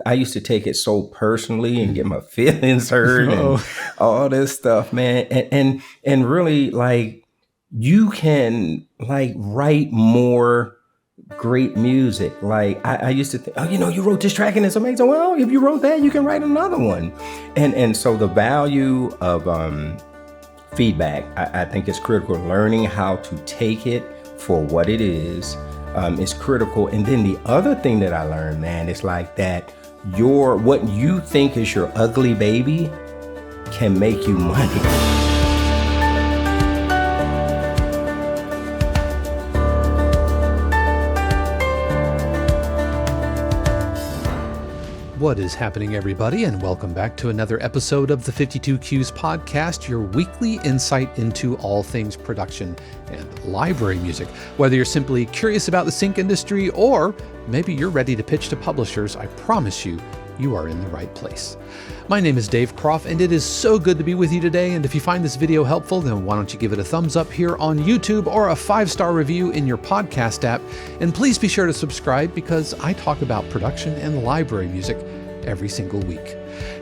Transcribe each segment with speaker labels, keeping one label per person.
Speaker 1: I used to take it so personally and get my feelings hurt and
Speaker 2: Oh,
Speaker 1: all this stuff, man. And really, like, you can like write more great music. Like I used to think, oh, you wrote this track and it's amazing. Well, if you wrote that, you can write another one. And so the value of feedback, I think is critical. Learning how to take it for what it is critical. And then the other thing that I learned, man, is like that what you think is your ugly baby can make you money.
Speaker 2: what is happening, everybody, and welcome back to another episode of the 52 Cues podcast, your weekly insight into all things production and library music. Whether you're simply curious about the sync industry or maybe you're ready to pitch to publishers, I promise you, you are in the right place. My name is Dave Croft, and it is so good to be with you today. And if you find this video helpful, then why don't you give it a thumbs up here on YouTube or a 5-star review in your podcast app. And please be sure to subscribe because I talk about production and library music every single week.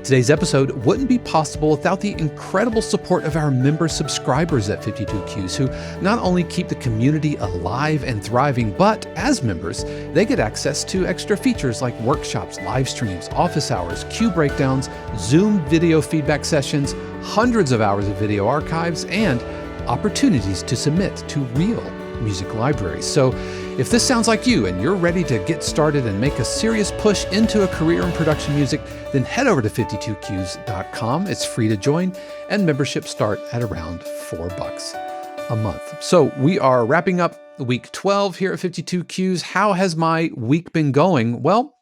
Speaker 2: Today's episode wouldn't be possible without the incredible support of our member subscribers at 52 Cues, who not only keep the community alive and thriving, but as members, they get access to extra features like workshops, live streams, office hours, cue breakdowns, Zoom video feedback sessions, hundreds of hours of video archives, and opportunities to submit to real music libraries. So if this sounds like you and you're ready to get started and make a serious push into a career in production music, then head over to 52cues.com. It's free to join, and memberships start at around $4 a month. So we are wrapping up week 12 here at 52 Cues. How has my week been going? Well,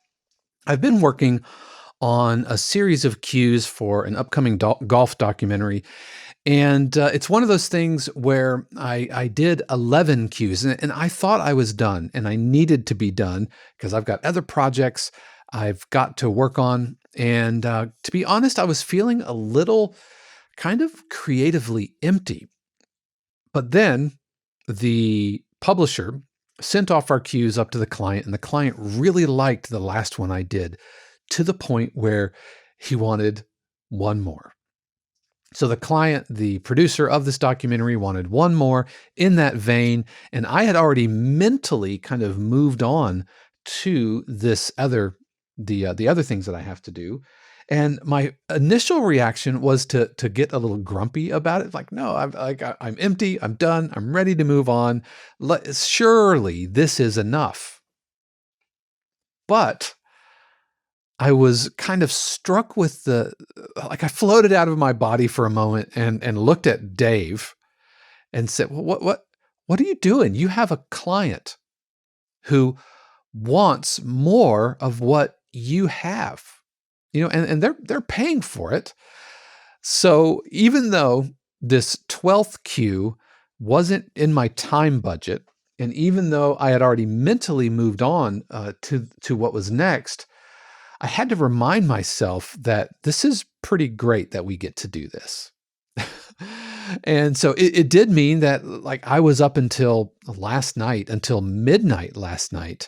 Speaker 2: I've been working on a series of cues for an upcoming golf documentary. And it's one of those things where I did 11 cues and I thought I was done, and I needed to be done because I've got other projects I've got to work on. And to be honest, I was feeling a little kind of creatively empty. But then the publisher sent off our cues up to the client, and the client really liked the last one I did, to the point where he wanted one more. So the client, the producer of this documentary, wanted one more in that vein, and I had already mentally kind of moved on to the other things that I have to do. And my initial reaction was to get a little grumpy about it, like, no, I'm empty, I'm done, I'm ready to move on. Surely this is enough. But I was kind of struck with I floated out of my body for a moment and looked at Dave and said, what are you doing? You have a client who wants more of what you have, and they're paying for it. So even though this 12th cue wasn't in my time budget, and even though I had already mentally moved on to what was next, I had to remind myself that this is pretty great that we get to do this. And so it did mean that, like, I was up until midnight last night,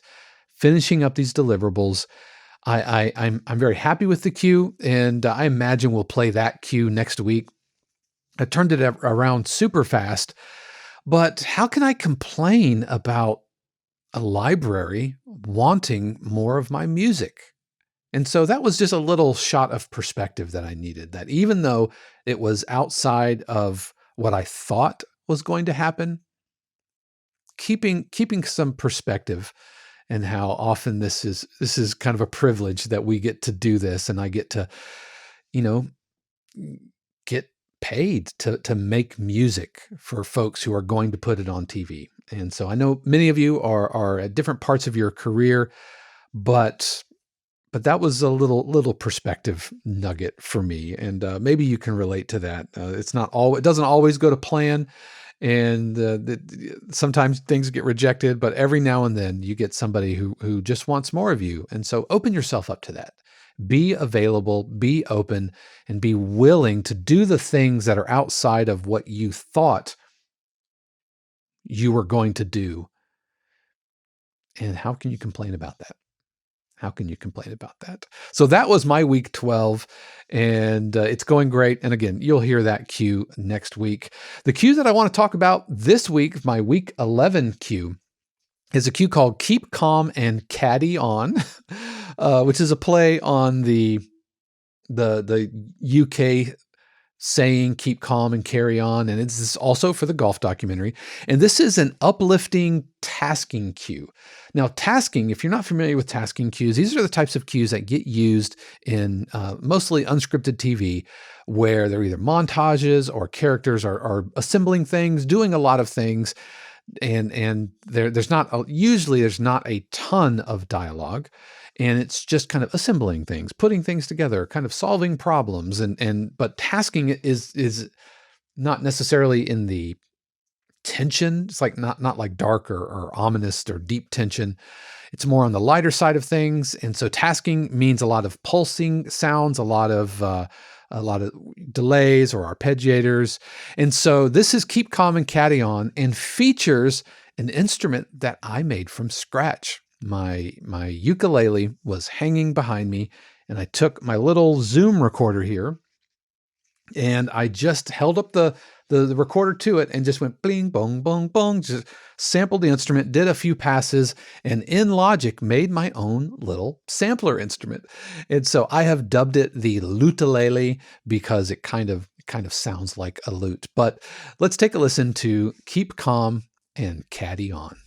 Speaker 2: finishing up these deliverables. I'm very happy with the cue, and I imagine we'll play that cue next week. I turned it around super fast, but how can I complain about a library wanting more of my music? And so that was just a little shot of perspective that I needed, that even though it was outside of what I thought was going to happen, keeping some perspective, and how often this is kind of a privilege that we get to do this, and I get to, get paid to make music for folks who are going to put it on TV. And so I know many of you are at different parts of your career, but that was a little perspective nugget for me, and maybe you can relate to that. It doesn't always go to plan, and sometimes things get rejected. But every now and then you get somebody who just wants more of you, and so open yourself up to that. Be available, be open, and be willing to do the things that are outside of what you thought you were going to do. And how can you complain about that? How can you complain about that? So that was my week 12, and it's going great. And again, you'll hear that cue next week. The cue that I want to talk about this week, my week 11 cue, is a cue called Keep Calm and Caddy On, which is a play on the UK saying keep calm and carry on. And it's also for the golf documentary. And this is an uplifting tasking cue. Now, tasking, if you're not familiar with tasking cues, these are the types of cues that get used in mostly unscripted TV, where they're either montages or characters are assembling things, doing a lot of things. And there's not a ton of dialogue. And it's just kind of assembling things, putting things together, kind of solving problems. But tasking is not necessarily in the tension. It's like not like dark or ominous or deep tension. It's more on the lighter side of things. And so tasking means a lot of pulsing sounds, a lot of delays or arpeggiators. And so this is Keep Calm and Caddy On, and features an instrument that I made from scratch. My ukulele was hanging behind me, and I took my little Zoom recorder here, and I just held up the recorder to it and just went bling, bong, bong, bong, just sampled the instrument, did a few passes, and in Logic made my own little sampler instrument. And so I have dubbed it the lutelele because it kind of sounds like a lute. But let's take a listen to Keep Calm and Caddy On.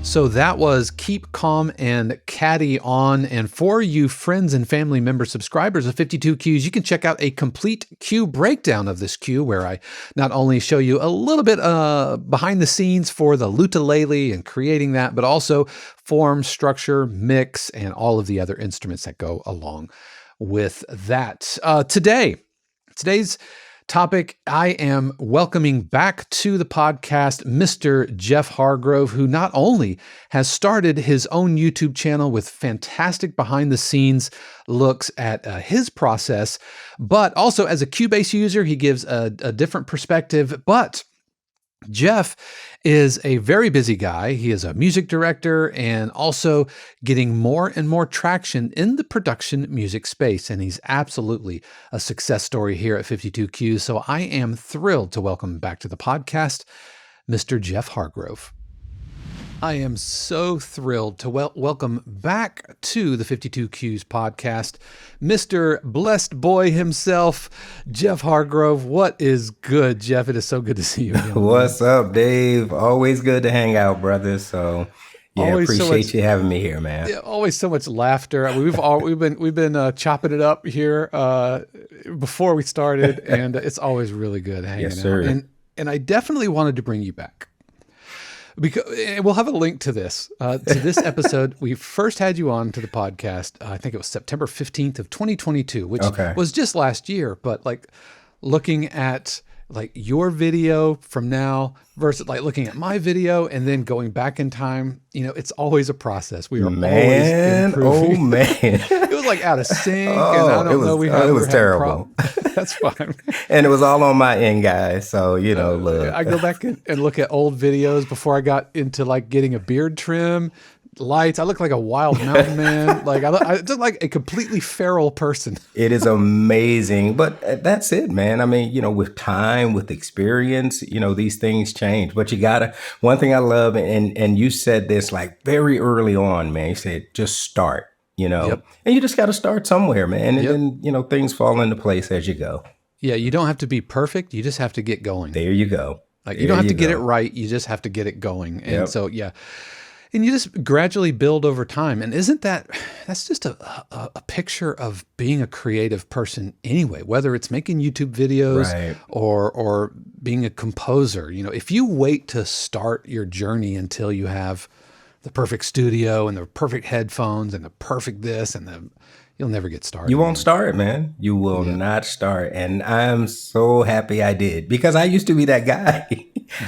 Speaker 2: So that was Keep Calm and Caddy On. And for you friends and family member subscribers of 52 Cues, you can check out a complete cue breakdown of this cue, where I not only show you a little bit behind the scenes for the lutelele and creating that, but also form, structure, mix, and all of the other instruments that go along with that. Today's topic. I am welcoming back to the podcast Mr. Jeff Hargrove, who not only has started his own YouTube channel with fantastic behind the scenes looks at his process, but also as a Cubase user, he gives a different perspective. But Jeff is a very busy guy. He is a music director and also getting more and more traction in the production music space. And he's absolutely a success story here at 52Q. So I am thrilled to welcome back to the podcast, Mr. Jeff Hargrove. I am so thrilled to welcome back to the 52Qs podcast, Mr. Blessed Boy himself, Jeff Hargrove. What is good, Jeff? It is so good to see you again.
Speaker 1: What's up, Dave? Always good to hang out, brother. So yeah, always appreciate you having me here, man.
Speaker 2: Yeah, always so much laughter. I mean, we've been chopping it up here before we started, and it's always really good hanging
Speaker 1: yes, sir.
Speaker 2: out. And I definitely wanted to bring you back. Because we'll have a link to this episode. We first had you on to the podcast. I think it was September 15th of 2022, which was just last year. But like looking at like your video from now versus like looking at my video and then going back in time, it's always a process. We are always improving.
Speaker 1: Oh man,
Speaker 2: it was like out of sync, and I don't know.
Speaker 1: It was terrible.
Speaker 2: That's fine.
Speaker 1: And it was all on my end, guys. So look,
Speaker 2: I go back and look at old videos before I got into like getting a beard trim. Lights. I look like a wild mountain man. Like I look like a completely feral person.
Speaker 1: It is amazing, but that's it, man. I mean, with time, with experience, these things change. But you gotta. One thing I love, and you said this like very early on, man. You said just start. And you just got to start somewhere, man. And then things fall into place as you go.
Speaker 2: Yeah, you don't have to be perfect. You just have to get going.
Speaker 1: There you go.
Speaker 2: Like you don't have to get it right. You just have to get it going. And so and you just gradually build over time. And that's just a picture of being a creative person anyway, whether it's making YouTube videos or being a composer. If you wait to start your journey until you have the perfect studio and the perfect headphones and the perfect this and you'll never get started.
Speaker 1: You won't start, man. You will not start. And I'm so happy I did, because I used to be that guy.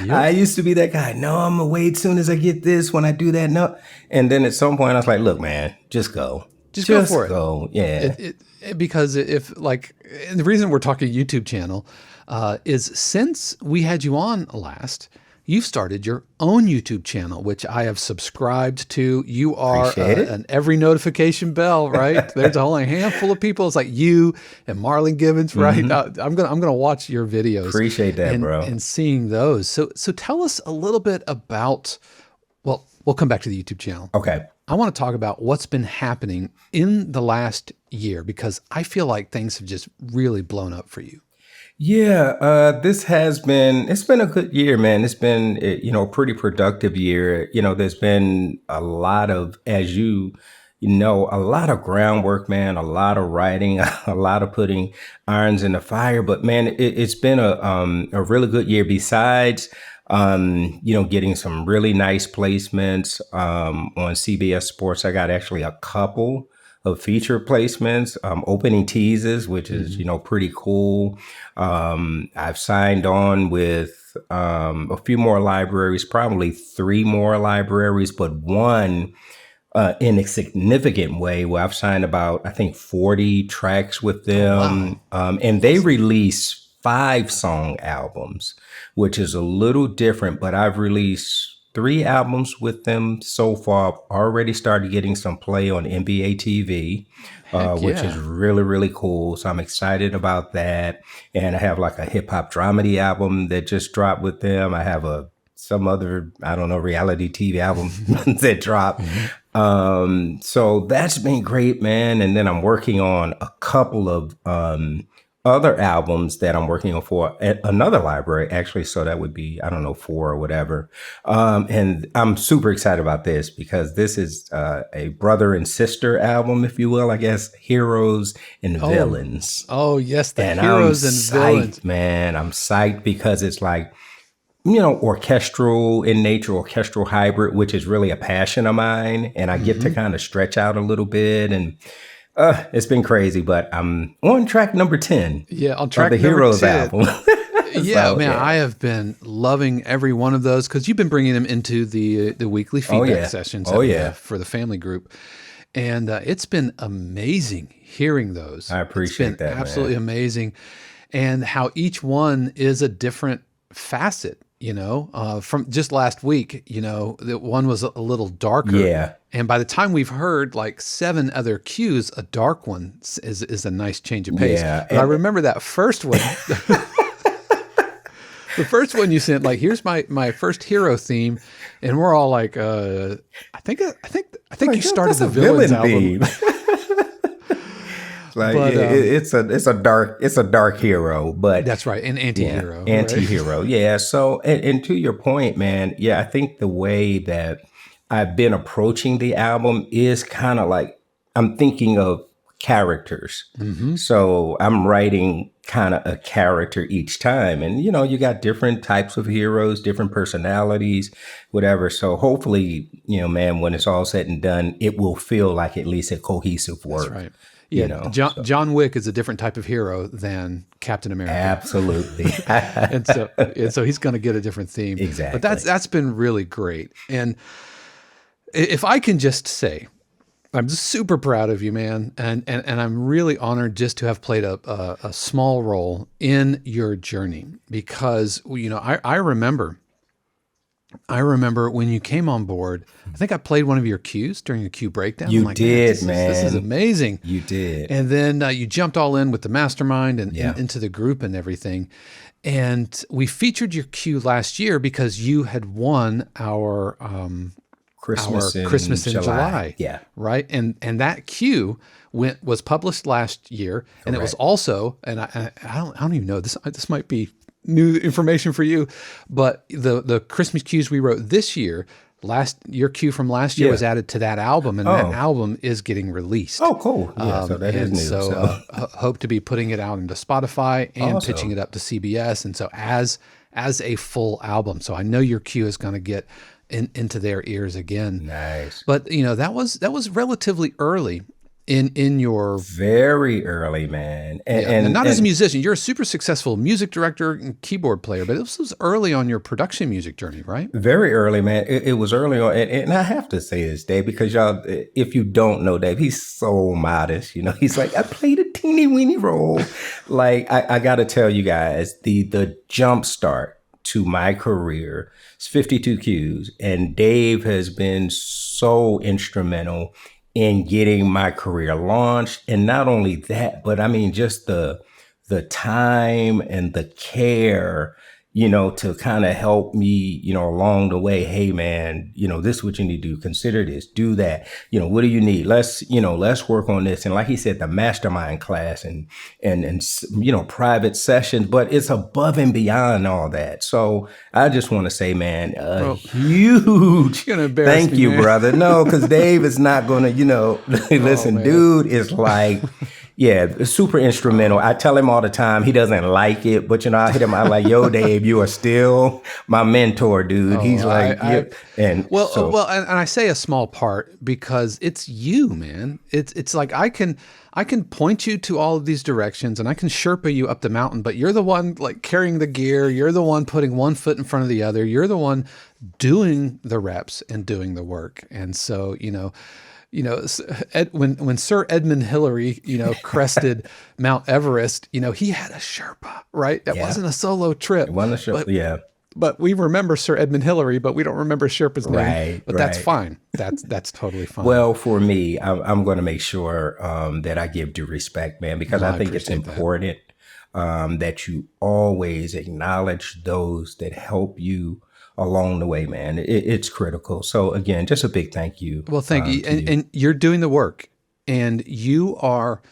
Speaker 1: I used to be that guy. No, I'm going to wait as soon as I get this, when I do that. No. And then at some point I was like, look, man, just go. Just
Speaker 2: go for
Speaker 1: it. Yeah.
Speaker 2: Because if like, and the reason we're talking YouTube channel is since we had you on last, you've started your own YouTube channel, which I have subscribed to. You are an every notification bell, right? There's only a handful of people. It's like you and Marlon Gibbons, right? I'm gonna watch your videos.
Speaker 1: Appreciate that, bro.
Speaker 2: And seeing those. So tell us a little bit about. Well, we'll come back to the YouTube channel.
Speaker 1: Okay.
Speaker 2: I want to talk about what's been happening in the last year, because I feel like things have just really blown up for you.
Speaker 1: Yeah, it's been a good year, man. It's been, a pretty productive year. There's been a lot of, as a lot of groundwork, man, a lot of writing, a lot of putting irons in the fire. But man, it's been a really good year. Besides, getting some really nice placements on CBS Sports. I got actually a couple of feature placements, opening teases, which is, pretty cool. I've signed on with a few more libraries, probably 3 more libraries, but one in a significant way where I've signed about, I think, 40 tracks with them. Oh, wow. And they release 5-song albums, which is a little different, but I've released 3 albums with them so far. I've already started getting some play on NBA TV, which is really, really cool. So I'm excited about that. And I have like a hip hop dramedy album that just dropped with them. I have some other, reality TV album that dropped. So that's been great, man. And then I'm working on a couple of other albums that I'm working on for another library, actually. So that would be, 4 or whatever. And I'm super excited about this because this is a brother and sister album, if you will, I guess, Heroes and Villains.
Speaker 2: Oh, yes,
Speaker 1: and
Speaker 2: Heroes
Speaker 1: I'm
Speaker 2: and
Speaker 1: psyched,
Speaker 2: Villains.
Speaker 1: Man, I'm psyched because it's like, orchestral in nature, orchestral hybrid, which is really a passion of mine. And I get to kind of stretch out a little bit and It's been crazy, but I'm on track number 10
Speaker 2: Yeah, on
Speaker 1: of
Speaker 2: track
Speaker 1: the
Speaker 2: number
Speaker 1: Heroes
Speaker 2: 10.
Speaker 1: album.
Speaker 2: Yeah,
Speaker 1: So,
Speaker 2: man,
Speaker 1: yeah.
Speaker 2: I have been loving every one of those because you've been bringing them into the weekly
Speaker 1: Oh,
Speaker 2: feedback
Speaker 1: yeah.
Speaker 2: sessions
Speaker 1: Oh,
Speaker 2: that we
Speaker 1: yeah.
Speaker 2: have for the family group, and it's been amazing hearing those.
Speaker 1: I
Speaker 2: It's been
Speaker 1: appreciate that,
Speaker 2: absolutely
Speaker 1: man.
Speaker 2: amazing, and how each one is a different facet. From just last week, that one was a little darker.
Speaker 1: Yeah.
Speaker 2: And by the time we've heard like 7 other cues, a dark one is a nice change of pace.
Speaker 1: Yeah.
Speaker 2: But I remember that first one. The first one you sent, like, here's my first hero theme, and we're all like, I think you started
Speaker 1: That's
Speaker 2: the
Speaker 1: a
Speaker 2: Villains
Speaker 1: villain
Speaker 2: album,
Speaker 1: theme. Like
Speaker 2: but
Speaker 1: it's a dark hero, but
Speaker 2: that's right, an
Speaker 1: yeah,
Speaker 2: anti-hero, right?
Speaker 1: anti-hero. Yeah. So and to your point, man, yeah, I think the way that I've been approaching the album is kind of like I'm thinking of characters.
Speaker 2: Hmm.
Speaker 1: So I'm writing kind of a character each time. And you got different types of heroes, different personalities, whatever. So hopefully, man, when it's all said and done, it will feel like at least a cohesive
Speaker 2: That's
Speaker 1: work,
Speaker 2: right. Yeah,
Speaker 1: So
Speaker 2: John Wick is a different type of hero than Captain America,
Speaker 1: absolutely.
Speaker 2: and so he's going to get a different theme. But
Speaker 1: Exactly.
Speaker 2: that's been really great. And if I can just say, I'm super proud of you, man, and I'm really honored just to have played a small role in your journey because I remember when you came on board. I think I played one of your cues during a cue breakdown. I'm
Speaker 1: You
Speaker 2: like,
Speaker 1: did,
Speaker 2: this is
Speaker 1: man.
Speaker 2: amazing.
Speaker 1: You did.
Speaker 2: And then you jumped all in with the mastermind and
Speaker 1: Yeah.
Speaker 2: into the group and everything. And we featured your cue last year because you had won our
Speaker 1: Christmas
Speaker 2: Christmas in July.
Speaker 1: Yeah.
Speaker 2: Right. And that cue was published last year. And it was
Speaker 1: Correct.
Speaker 2: also, and I don't even know, this might be new information for you, but the Christmas cues we wrote this year, your cue from last year
Speaker 1: Yeah.
Speaker 2: was added to that album, and that
Speaker 1: Oh.
Speaker 2: album is getting released.
Speaker 1: Oh, cool. Yeah. So that is
Speaker 2: And
Speaker 1: new.
Speaker 2: so, hope to be putting it out into Spotify and
Speaker 1: Awesome.
Speaker 2: pitching it up to CBS. And so as a full album, so I know your cue is going to get into their ears again.
Speaker 1: Nice.
Speaker 2: But that was relatively early in your
Speaker 1: Very early, man.
Speaker 2: and not as a musician. You're a super successful music director and keyboard player, but this was early on your production music journey, right?
Speaker 1: very early, man. It was early on. And I have to say this, Dave, because y'all, if you don't know Dave, he's so modest. He's like, I played a teeny weeny role. Like, I got to tell you guys, the jump start to my career is 52 Qs. And Dave has been so instrumental in getting my career launched. And not only that, but I mean, just the time and the care, to kind of help me, along the way. Hey, man, this is what you need to do. Consider this, do that. What do you need? Let's work on this. And like he said, the mastermind class and private sessions, but it's above and beyond all that. So I just want to say, man, huge
Speaker 2: You're gonna embarrass
Speaker 1: thank
Speaker 2: me,
Speaker 1: you,
Speaker 2: man.
Speaker 1: brother. No, because Dave is not going to, listen,
Speaker 2: man.
Speaker 1: dude is like, yeah, super instrumental. I tell him all the time, he doesn't like it, but I hit him out like, yo, Dave, you are still my mentor, dude. He's like, and
Speaker 2: and I say a small part because it's you, man. It's like I can point you to all of these directions and I can Sherpa you up the mountain, but you're the one like carrying the gear. You're the one putting one foot in front of the other. You're the one doing the reps and doing the work. And so, when Sir Edmund Hillary, crested Mount Everest, he had a Sherpa, right? That wasn't a solo trip.
Speaker 1: one of the show, yeah.
Speaker 2: But we remember Sir Edmund Hillary, but we don't remember Sherpa's name.
Speaker 1: Right,
Speaker 2: But that's
Speaker 1: right.
Speaker 2: fine. That's totally fine.
Speaker 1: Well, for me, I'm going to make sure that I give due respect, man, because
Speaker 2: Well,
Speaker 1: I think it's
Speaker 2: appreciate that.
Speaker 1: important that you always acknowledge those that help you along the way, man. It's critical. So again, just a big thank you.
Speaker 2: Well, thank you.
Speaker 1: to
Speaker 2: And you're doing the work, and you are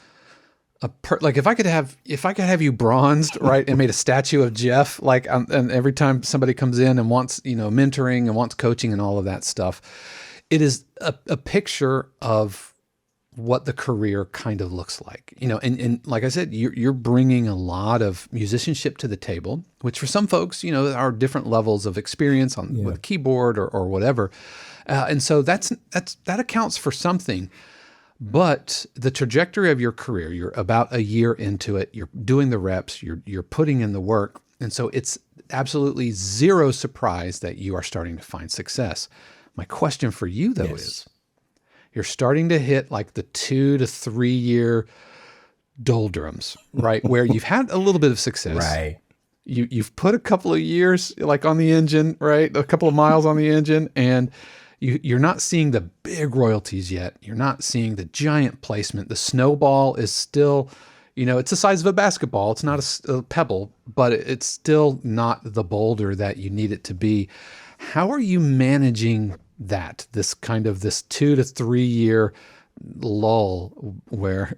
Speaker 2: like if I could have you bronzed, right, and made a statue of Jeff, like, and every time somebody comes in and wants mentoring and wants coaching and all of that stuff, it is a picture of what the career kind of looks like, and like I said, you're bringing a lot of musicianship to the table, which for some folks, are different levels of experience with a keyboard or whatever. And so that accounts for something. But the trajectory of your career, you're about a year into it, you're doing the reps, you're putting in the work. And so it's absolutely zero surprise that you are starting to find success. My question for you, though, is you're starting to hit like the 2 to 3 year doldrums, right? Where you've had a little bit of success.
Speaker 1: Right.
Speaker 2: You've put a couple of years like on the engine, right? A couple of miles on the engine, and you're not seeing the big royalties yet. You're not seeing the giant placement. The snowball is still, it's the size of a basketball. It's not a pebble, but it's still not the boulder that you need it to be. How are you managing that, this 2 to 3 year lull where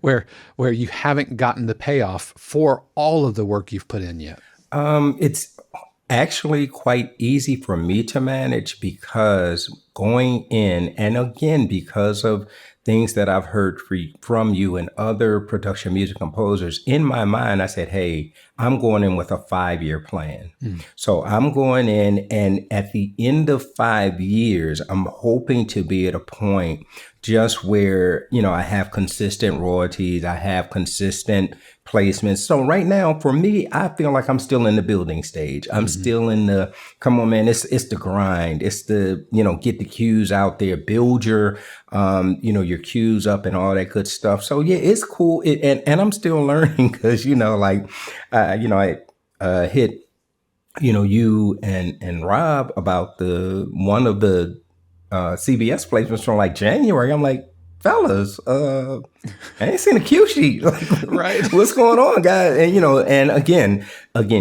Speaker 2: you haven't gotten the payoff for all of the work you've put in yet?
Speaker 1: It's actually quite easy for me to manage because going in, and again, because of things that I've heard from you and other production music composers, in my mind, I said, hey, I'm going in with a 5-year plan. So I'm going in, and at the end of 5 years, I'm hoping to be at a point just where, I have consistent royalties, I have consistent placements. So right now, for me, I feel like I'm still in the building stage. I'm still in the, come on, man, it's the grind. It's the, get the cues out there, build your cues up and all that good stuff. So yeah, it's cool. And I'm still learning because, I hit, you and Rob about one of the CBS placements from like January. I'm like, fellas, I ain't seen a cue sheet. Like,
Speaker 2: right.
Speaker 1: What's going on, guys? And, and again,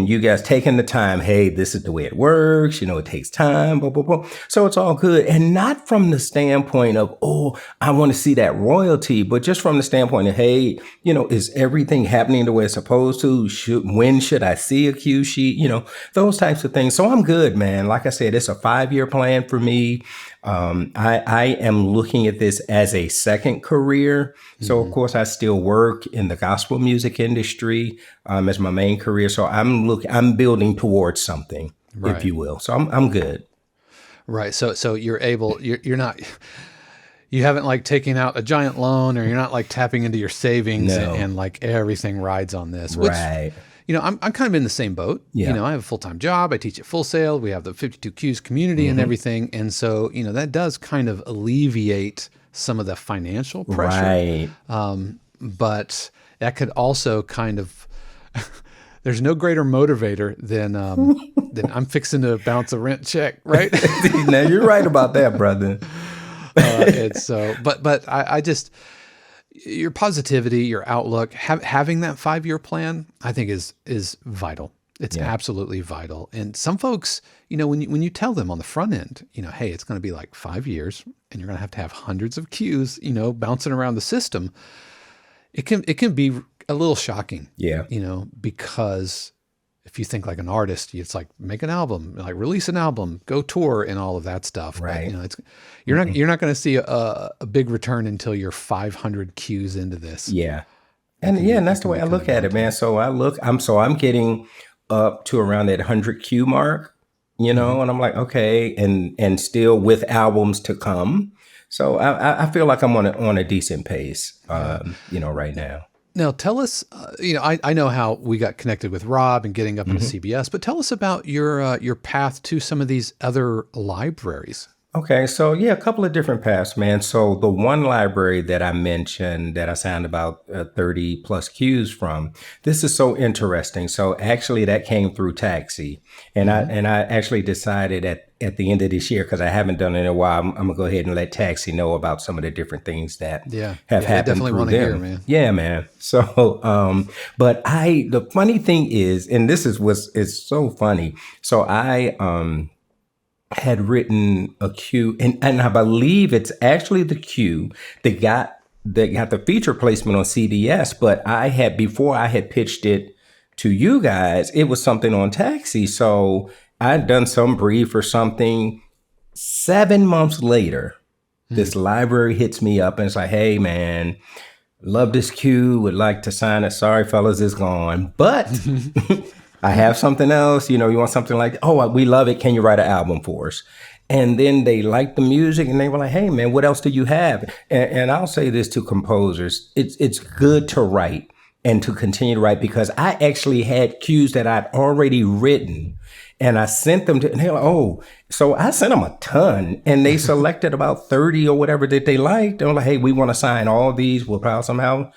Speaker 1: you guys taking the time. Hey, this is the way it works. It takes time, blah, blah, blah. So it's all good. And not from the standpoint of, oh, I want to see that royalty, but just from the standpoint of, hey, is everything happening the way it's supposed to? When should I see a cue sheet? Those types of things. So I'm good, man. Like I said, it's a 5-year plan for me. I am looking at this as a second career. So of course I still work in the gospel music industry, as my main career. So I'm building towards something,
Speaker 2: right,
Speaker 1: if you will. So I'm good.
Speaker 2: Right. So you're not, you haven't like taken out a giant loan, or you're not like tapping into your savings and like everything rides on this.
Speaker 1: Right.
Speaker 2: Which, I'm kind of in the same boat.
Speaker 1: Yeah.
Speaker 2: I have a full-time job. I teach at Full Sail. We have the 52 Qs community and everything. And so, that does kind of alleviate some of the financial pressure.
Speaker 1: Right.
Speaker 2: But that could also kind of, there's no greater motivator than I'm fixing to bounce a rent check, right?
Speaker 1: Now you're right about that, brother.
Speaker 2: But I just, your positivity, your outlook, having that 5-year plan, I think is vital. It's absolutely vital. And some folks, when you tell them on the front end, hey, it's going to be like 5 years and you're going to have hundreds of cues, bouncing around the system. It can be a little shocking, because if you think like an artist, it's like make an album, like release an album, go tour and all of that stuff.
Speaker 1: Right.
Speaker 2: But, you're not going to see a big return until you're 500 cues into this.
Speaker 1: Yeah. And that's the way I look at it, man. So I'm getting up to around that 100 cue mark, and I'm like, okay. And still with albums to come. So I feel like I'm on a decent pace, right now.
Speaker 2: Now, tell us, I know how we got connected with Rob and getting up into CBS, but tell us about your path to some of these other libraries.
Speaker 1: Okay, so yeah, a couple of different paths, man. So the one library that I mentioned that I signed about 30 plus cues from, this is so interesting. So actually that came through Taxi. And I actually decided at the end of this year, because I haven't done it in a while, I'm gonna go ahead and let Taxi know about some of the different things that have happened. I definitely want to hear, man. Yeah, man. So, but the funny thing is, and this is it's so funny. So I had written a cue, and I believe it's actually the cue that got the feature placement on CBS. But before I had pitched it to you guys, it was something on Taxi. So I'd done some brief or something. 7 months later, this library hits me up and it's like, hey man, love this cue, would like to sign it. Sorry fellas, it's gone. But I have something else, you want something like, oh, we love it. Can you write an album for us? And then they liked the music and they were like, hey, man, what else do you have? And I'll say this to composers. It's good to write and to continue to write, because I actually had cues that I'd already written and I sent them to, and they're like, oh, so I sent them a ton and they selected about 30 or whatever that they liked. They were like, hey, we want to sign all these. We'll probably somehow.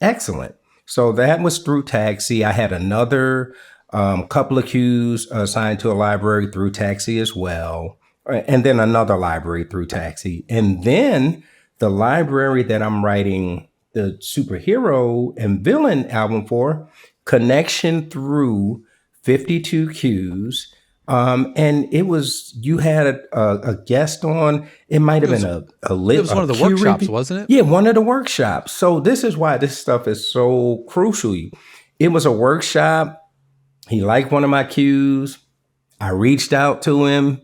Speaker 1: Excellent. So that was through Taxi. I had another couple of cues assigned to a library through Taxi as well. And then another library through Taxi. And then the library that I'm writing the superhero and villain album for, connection through 52 cues. And it was, you had a guest on, it might have been a lit.
Speaker 2: It was one of the workshops, wasn't it?
Speaker 1: Yeah, one of the workshops. So this is why this stuff is so crucial. It was a workshop. He liked one of my cues. I reached out to him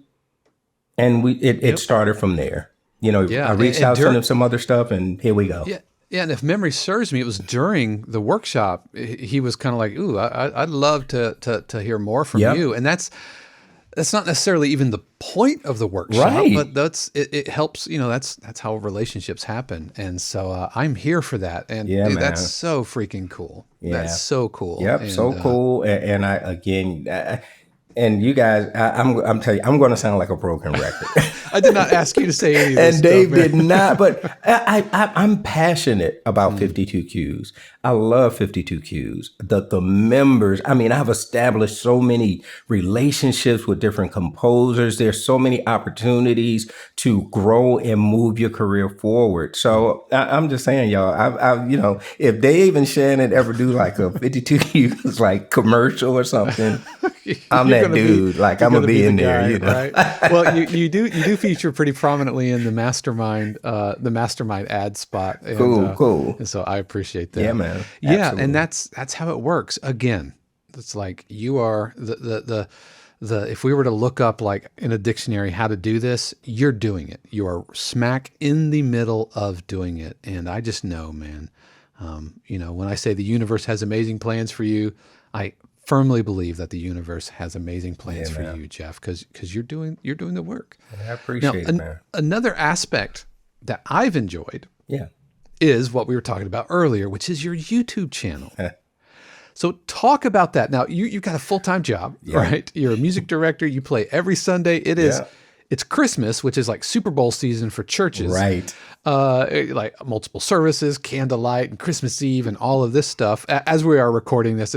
Speaker 1: and it started from there. I reached out to him some other stuff and here we go.
Speaker 2: Yeah. Yeah, and if memory serves me, it was during the workshop. He was kind of like, "Ooh, I'd love to hear more from you." And that's not necessarily even the point of the workshop,
Speaker 1: right?
Speaker 2: But it helps. That's how relationships happen. And so I'm here for that. And dude, that's so freaking cool. Yeah. That's so cool.
Speaker 1: Yep, and, so cool. And I again. And you guys, I'm telling you, I'm going to sound like a broken record.
Speaker 2: I did not ask you to say any of this
Speaker 1: and Dave did not, but I'm passionate about 52 Qs. I love 52 Qs. The members, I mean, I've established so many relationships with different composers. There's so many opportunities to grow and move your career forward. So I'm just saying, y'all, if Dave and Shannon ever do like a 52 Qs like commercial or something, I'm that dude. Like I'm gonna be in there,
Speaker 2: right? Well, you do feature pretty prominently in the mastermind ad spot. And,
Speaker 1: cool.
Speaker 2: And so I appreciate that.
Speaker 1: Yeah, man.
Speaker 2: Yeah, absolutely. And that's how it works. Again, it's like you are the if we were to look up like in a dictionary how to do this, you're doing it. You are smack in the middle of doing it, and I just know, man. When I say the universe has amazing plans for you, I firmly believe that the universe has amazing plans for you, Jeff, because you're doing the work.
Speaker 1: I appreciate it, man.
Speaker 2: Another aspect that I've enjoyed is what we were talking about earlier, which is your YouTube channel. So talk about that. Now, you've got a full-time job, right? You're a music director. You play every Sunday. It's Christmas, which is like Super Bowl season for churches.
Speaker 1: Right.
Speaker 2: Like multiple services, candlelight, and Christmas Eve, and all of this stuff. As we are recording this,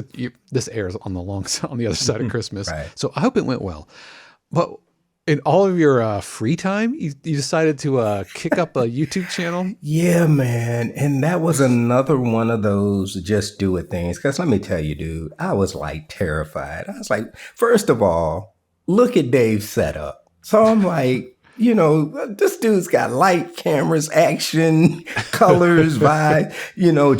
Speaker 2: this airs on the other side of Christmas.
Speaker 1: Right.
Speaker 2: So I hope it went well. But in all of your free time, you decided to kick up a YouTube channel?
Speaker 1: Yeah, man. And that was another one of those just do it things. Because let me tell you, dude, I was like terrified. I was like, first of all, look at Dave's setup. So I'm like, this dude's got light, cameras, action, colors, vibe,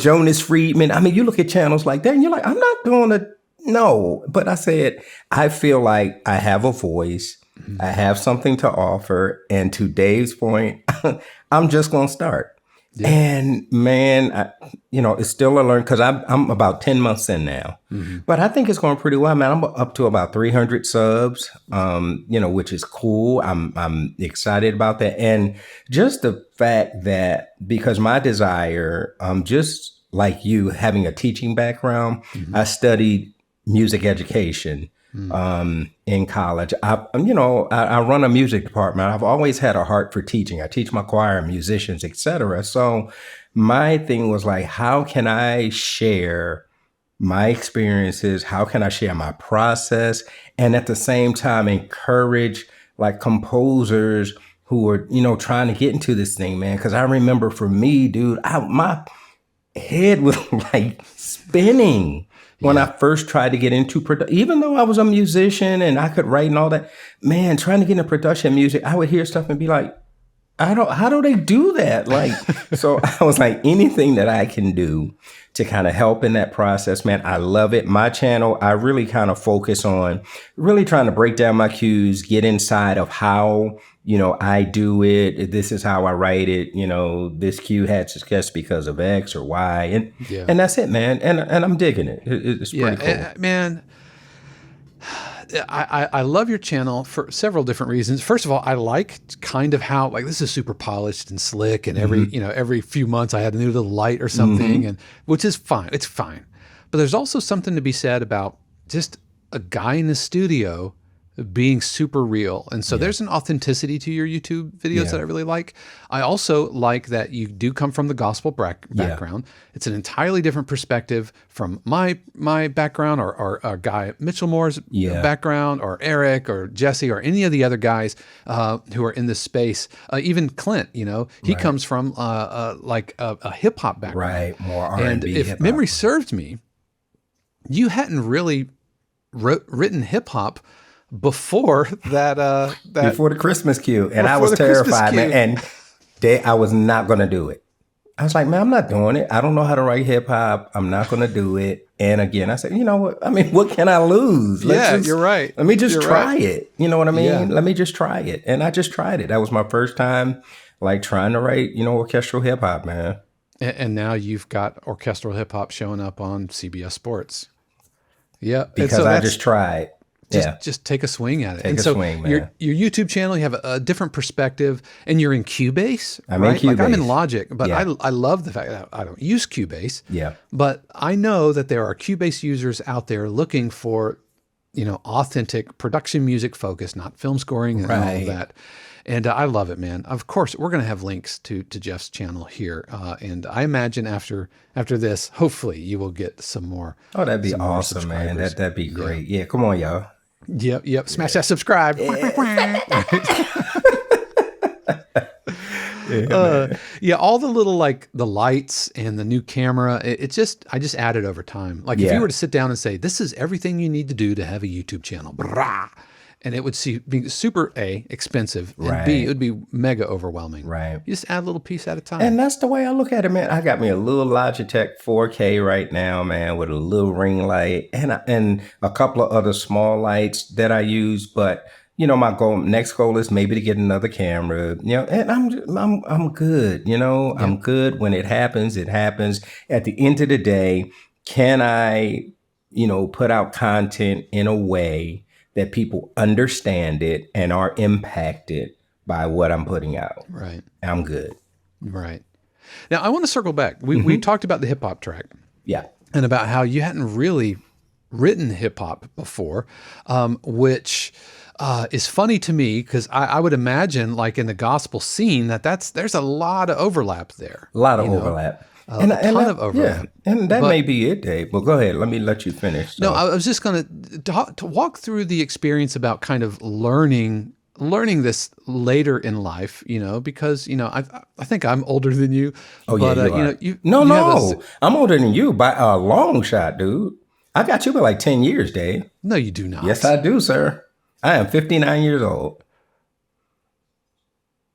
Speaker 1: Jonas Friedman. I mean, you look at channels like that and you're like, I'm not going to, no. But I said, I feel like I have a voice. I have something to offer. And to Dave's point, I'm just going to start. Yeah. And man, it's still a learn because I'm about 10 months in now, but I think it's going pretty well, man. I'm up to about 300 subs, which is cool. I'm excited about that. And just the fact that because my desire, just like you having a teaching background, I studied music education. In college, I run a music department. I've always had a heart for teaching. I teach my choir, musicians, etc. So my thing was like, how can I share my experiences? How can I share my process? And at the same time, encourage like composers who are, trying to get into this thing, man. Cause I remember for me, dude, my head was like spinning. When I first tried to get into production, even though I was a musician and I could write and all that, man, trying to get into production music, I would hear stuff and be like, how do they do that? Like, so I was like, anything that I can do to kind of help in that process, man, I love it. My channel, I really kind of focus on really trying to break down my cues, get inside of how, I do it. This is how I write it. This cue had success because of X or Y. And that's it, man. And I'm digging it. It's pretty cool.
Speaker 2: Man, I love your channel for several different reasons. First of all, I like kind of how like this is super polished and slick, and every few months I had a new little light or something, and which is fine. It's fine. But there's also something to be said about just a guy in the studio being super real. And so there's an authenticity to your YouTube videos that I really like. I also like that you do come from the gospel background. It's an entirely different perspective from my background or Guy Mitchell Moore's background, or Eric or Jesse or any of the other guys who are in this space. Even Clint, he comes from like a hip hop background.
Speaker 1: Right, more R&B,
Speaker 2: and if
Speaker 1: hip-hop.
Speaker 2: memory serves me, you hadn't really written hip hop before that
Speaker 1: before the Christmas queue, and I was terrified, man. And I was not going to do it. I was like, man, I'm not doing it. I don't know how to write hip hop. I'm not going to do it. And again, I said, you know what? I mean, what can I lose?
Speaker 2: You're right.
Speaker 1: Let me just try
Speaker 2: right.
Speaker 1: it. You know what I mean?
Speaker 2: Yeah.
Speaker 1: Let me just try it. And I just tried it. That was my first time, like trying to write, orchestral hip hop, man.
Speaker 2: And now you've got orchestral hip hop showing up on CBS Sports. Yeah,
Speaker 1: because I just tried.
Speaker 2: Just take a swing at it.
Speaker 1: Take a swing, man.
Speaker 2: Your YouTube channel, you have a different perspective, and you're in Cubase.
Speaker 1: I'm in Cubase.
Speaker 2: Like I'm in Logic, but I love the fact that I don't use Cubase.
Speaker 1: Yeah.
Speaker 2: But I know that there are Cubase users out there looking for, authentic production music focus, not film scoring and all of that. And I love it, man. Of course, we're going to have links to Jeff's channel here. And I imagine after this, hopefully you will get some more.
Speaker 1: Oh, that'd be awesome, man. That'd be great. Yeah, come on, y'all.
Speaker 2: Yep. Smash that subscribe. All the little like the lights and the new camera. I just added over time. Like if you were to sit down and say, this is everything you need to do to have a YouTube channel, and it would be super expensive, and B, it would be mega overwhelming.
Speaker 1: Right.
Speaker 2: You just add a little piece at a time.
Speaker 1: And that's the way I look at it, man. I got me a little Logitech 4K right now, man, with a little ring light and a couple of other small lights that I use. But my next goal is maybe to get another camera. And I'm good. I'm good. When it happens, it happens. At the end of the day, can I, put out content in a way that people understand it and are impacted by what I'm putting out?
Speaker 2: Right.
Speaker 1: I'm good.
Speaker 2: Right. Now, I want to circle back. We talked about the hip hop track.
Speaker 1: Yeah.
Speaker 2: And about how you hadn't really written hip hop before, which is funny to me because I would imagine, like in the gospel scene, there's a lot of overlap there.
Speaker 1: A lot of overlap.
Speaker 2: A ton of overlap.
Speaker 1: Yeah, and that may be it, Dave. But go ahead. Let me let you finish. So.
Speaker 2: No, I was just going to walk through the experience about kind of learning this later in life, because, I think I'm older than you.
Speaker 1: Oh,
Speaker 2: but,
Speaker 1: yeah, No. I'm older than you by a long shot, dude. I got you by like 10 years, Dave.
Speaker 2: No, you do not.
Speaker 1: Yes, I do, sir. I am 59 years old.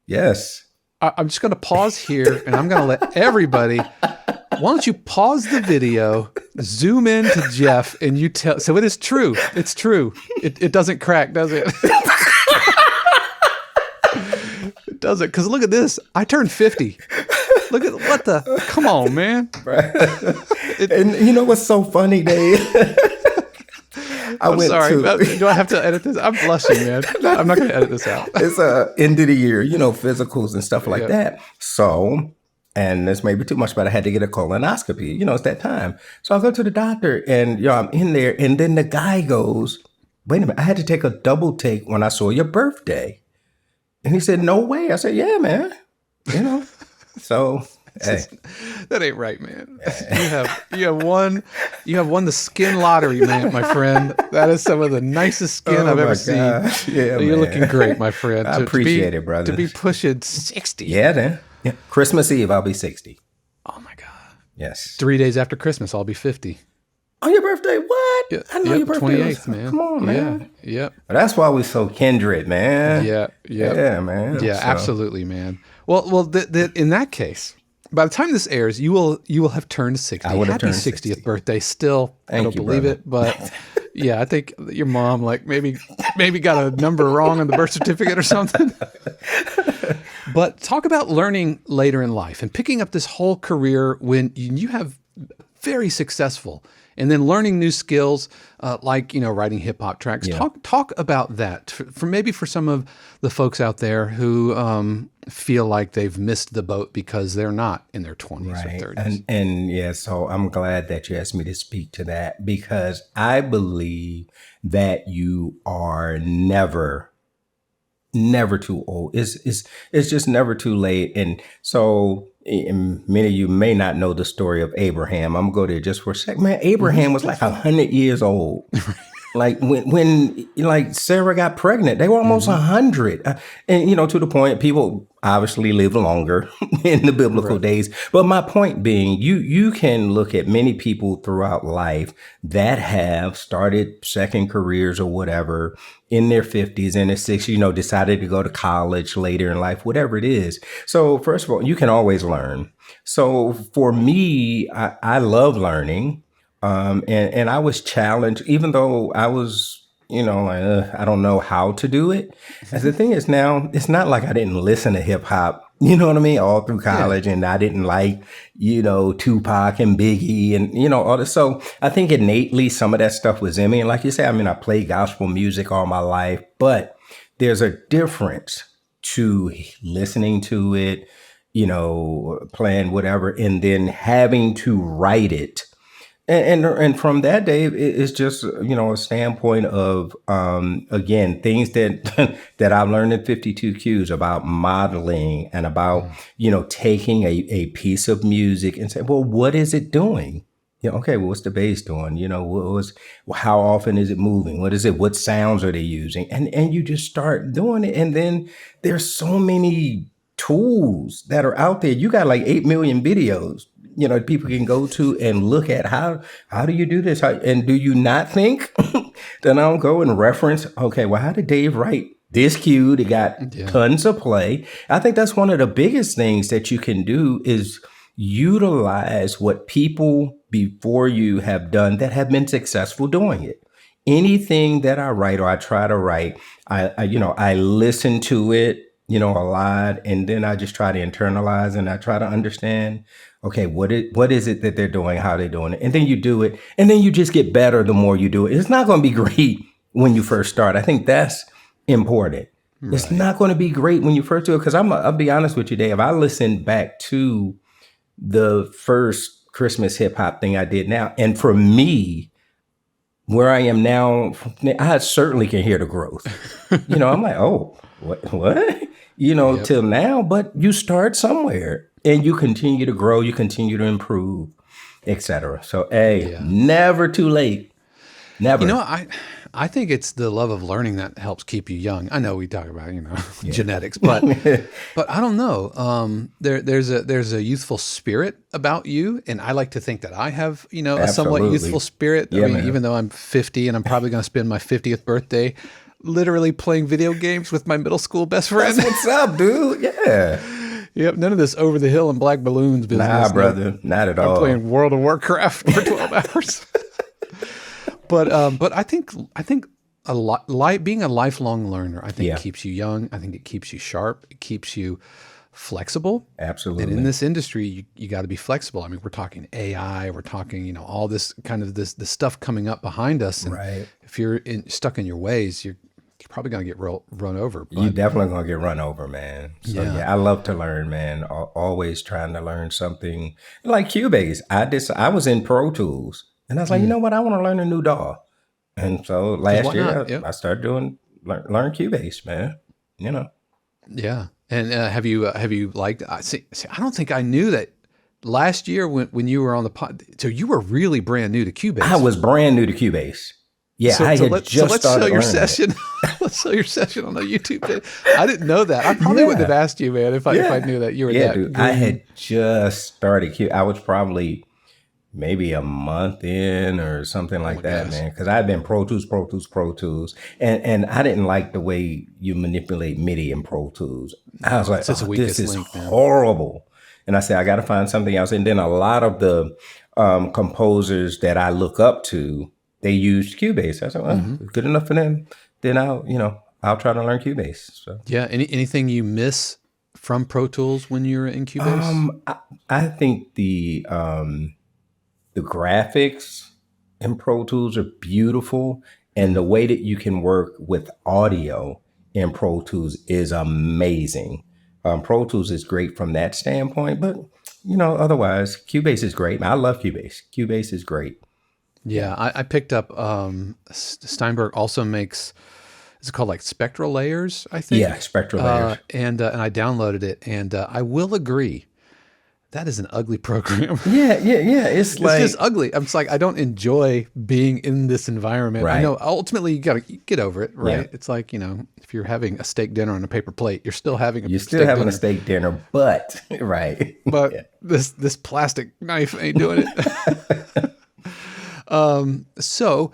Speaker 1: Yes.
Speaker 2: I'm just going to pause here, and I'm going to let everybody. Why don't you pause the video, zoom in to Jeff, and you tell. So it is true. It's true. It doesn't crack, does it? It doesn't. Because look at this. I turned 50. Look at what the. Come on, man.
Speaker 1: And you know what's so funny, Dave?
Speaker 2: I'm sorry. Do I have to edit this? I'm blushing, man. I'm not going to edit this out.
Speaker 1: It's end of the year, physicals and stuff like that. So, and this may be too much, but I had to get a colonoscopy. It's that time. So I go to the doctor and, I'm in there. And then the guy goes, wait a minute, I had to take a double take when I saw your birthday. And he said, no way. I said, yeah, man. So... Hey.
Speaker 2: That ain't right, man. You have won the skin lottery, man, my friend. That is some of the nicest skin I've ever seen. Yeah, you're looking great, my friend.
Speaker 1: I appreciate it, brother.
Speaker 2: To be pushing 60.
Speaker 1: Yeah, then. Yeah. Christmas Eve, I'll be 60.
Speaker 2: Oh my God.
Speaker 1: Yes.
Speaker 2: 3 days after Christmas, I'll be 50.
Speaker 1: On your birthday? What?
Speaker 2: Yeah,
Speaker 1: I know your birthday
Speaker 2: 28th, man.
Speaker 1: Come on, man.
Speaker 2: Yeah. Yep.
Speaker 1: That's why we're so kindred, man.
Speaker 2: Yeah,
Speaker 1: man.
Speaker 2: Yeah, absolutely, man. Well, in that case, by the time this airs, you will have turned 60.
Speaker 1: I would have
Speaker 2: Happy
Speaker 1: turned 60.
Speaker 2: 60th birthday. Still, I don't believe
Speaker 1: brother.
Speaker 2: it, but yeah, I think your mom maybe got a number wrong on the birth certificate or something. But talk about learning later in life and picking up this whole career when you have very successful and then learning new skills, like, writing hip hop tracks.
Speaker 1: Yeah.
Speaker 2: Talk about that for some of the folks out there who feel like they've missed the boat because they're not in their 20s or 30s.
Speaker 1: And yeah, so I'm glad that you asked me to speak to that, because I believe that you are never too old. It's just never too late. And so, and many of you may not know the story of Abraham. I'm gonna go there just for a sec. Man, Abraham was like 100 years old. Like when like Sarah got pregnant, they were almost 100. And to the point, people obviously lived longer in the biblical days. But my point being, you can look at many people throughout life that have started second careers or whatever in their 50s and their 60s, decided to go to college later in life, whatever it is. So first of all, you can always learn. So for me, I love learning. And I was challenged, even though I was, I don't know how to do it. As the thing is now, it's not like I didn't listen to hip hop, you know what I mean, all through college, and I didn't like, Tupac and Biggie and, all this. So I think innately some of that stuff was in me. And like you say, I played gospel music all my life, but there's a difference to listening to it, playing whatever, and then having to write it. And from that day, it's just, a standpoint of, again, things that that I've learned in 52 Qs about modeling and about, taking a piece of music and say, well, what is it doing? Okay, well, what's the bass doing? How often is it moving? What is it? What sounds are they using? And you just start doing it. And then there's so many tools that are out there. You got like 8 million videos people can go to and look at how do you do this? And do you not think then I'll go and reference, okay, well, how did Dave write this cue? They got tons of play. I think that's one of the biggest things that you can do is utilize what people before you have done that have been successful doing it. Anything that I write or I try to write, I listen to it, a lot, and then I just try to internalize and I try to understand, okay, what is it that they're doing, how they're doing it, and then you do it, and then you just get better the more you do it. It's not going to be great when you first start. I think that's important. Right. It's not going to be great when you first do it, because I'll be honest with you, Dave. I listened back to the first Christmas hip hop thing I did now, and for me, where I am now, I certainly can hear the growth. I'm like, oh, what? Till now, but you start somewhere and you continue to grow, you continue to improve, etc. So, never too late. Never.
Speaker 2: I think it's the love of learning that helps keep you young. I know we talk about, genetics, but I don't know. There's a youthful spirit about you. And I like to think that I have, a somewhat youthful spirit. Even though I'm 50 and I'm probably going to spend my 50th birthday literally playing video games with my middle school best friend.
Speaker 1: That's what's up, dude. Yeah.
Speaker 2: Yep. None of this over the hill and black balloons business.
Speaker 1: Nah, brother. Not at all.
Speaker 2: I'm playing World of Warcraft for 12 hours. But I think being a lifelong learner, I think keeps you young. I think it keeps you sharp. It keeps you flexible.
Speaker 1: Absolutely.
Speaker 2: And in this industry, you got to be flexible. We're talking AI, we're talking, all this kind of this stuff coming up behind us. And
Speaker 1: right.
Speaker 2: If you're stuck in your ways, you're probably going to get run over.
Speaker 1: You're definitely going to get run over, man. So I love to learn, man. Always trying to learn something like Cubase. I was in Pro Tools. And I was like, you know what? I want to learn a new DAW. And so last year, I started learn Cubase, man.
Speaker 2: Yeah. And have you liked? See, I don't think I knew that last year when you were on the pod. So you were really brand new to Cubase.
Speaker 1: I was brand new to Cubase. Yeah, I had just started learning
Speaker 2: session. Let's show your session on the YouTube video. I didn't know that. I probably wouldn't have asked you, man, if I knew that you were that.
Speaker 1: Dude, I had just started Cubase. I was probably maybe a month in or something like that, man. Because I've been Pro Tools. And I didn't like the way you manipulate MIDI in Pro Tools. I was like, this is horrible. And I said, I got to find something else. And then a lot of the composers that I look up to, they used Cubase. I said, well, good enough for them. Then I'll try to learn Cubase. So.
Speaker 2: Yeah. Anything you miss from Pro Tools when you were in Cubase?
Speaker 1: I think the graphics in Pro Tools are beautiful, and the way that you can work with audio in Pro Tools is amazing. Pro Tools is great from that standpoint, but otherwise, Cubase is great. I love Cubase. Cubase is great.
Speaker 2: Yeah, I picked up Steinberg also makes, is it called like spectral layers, I think?
Speaker 1: Yeah, spectral layers.
Speaker 2: And I downloaded it, and I will agree, that is an ugly program.
Speaker 1: Yeah. It's like,
Speaker 2: just ugly. I'm just like, I don't enjoy being in this environment.
Speaker 1: Right.
Speaker 2: I know ultimately you got to get over it, right?
Speaker 1: Yeah.
Speaker 2: It's like, if you're having a steak dinner on a paper plate, you're still having a
Speaker 1: a steak dinner, but right.
Speaker 2: But
Speaker 1: Yeah.
Speaker 2: this plastic knife ain't doing it. So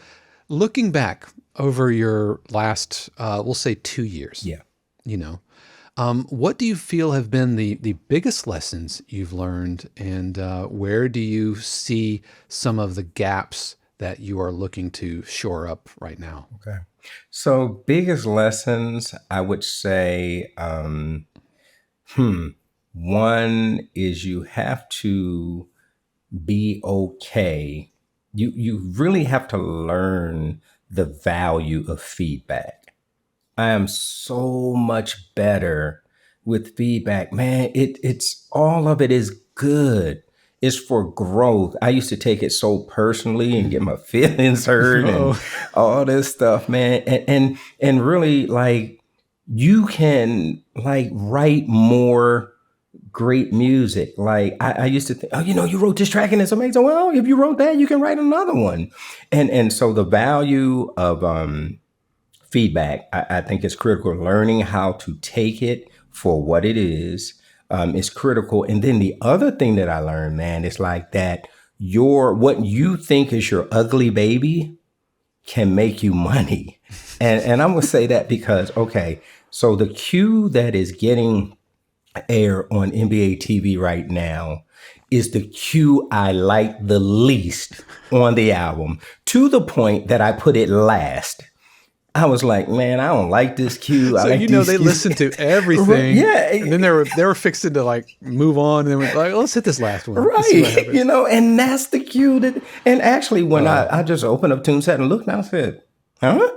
Speaker 2: looking back over your last, we'll say 2 years,
Speaker 1: Yeah.
Speaker 2: What do you feel have been the biggest lessons you've learned, and where do you see some of the gaps that you are looking to shore up right now?
Speaker 1: Okay. So biggest lessons, I would say, one is you have to be okay. You really have to learn the value of feedback. I am so much better with feedback, man. It's all of it is good. It's for growth. I used to take it so personally and get my feelings hurt and all this stuff, man. And really, like, you can like write more great music. Like I used to think, you wrote this track and it's amazing. Well, if you wrote that, you can write another one. And so the value of feedback, I think is critical. Learning how to take it for what it is critical. And then the other thing that I learned, man, is like that what you think is your ugly baby can make you money. And I'm gonna say that because, okay, so the cue that is getting air on NBA TV right now is the cue I like the least on the album, to the point that I put it last. I was like, man, I don't like this cue.
Speaker 2: So they listened to everything,
Speaker 1: yeah,
Speaker 2: and then they were fixing to like move on, and then we're like, let's hit this last one,
Speaker 1: right? And that's the cue that. And actually, when I just opened up TuneSet and looked, and I said, huh?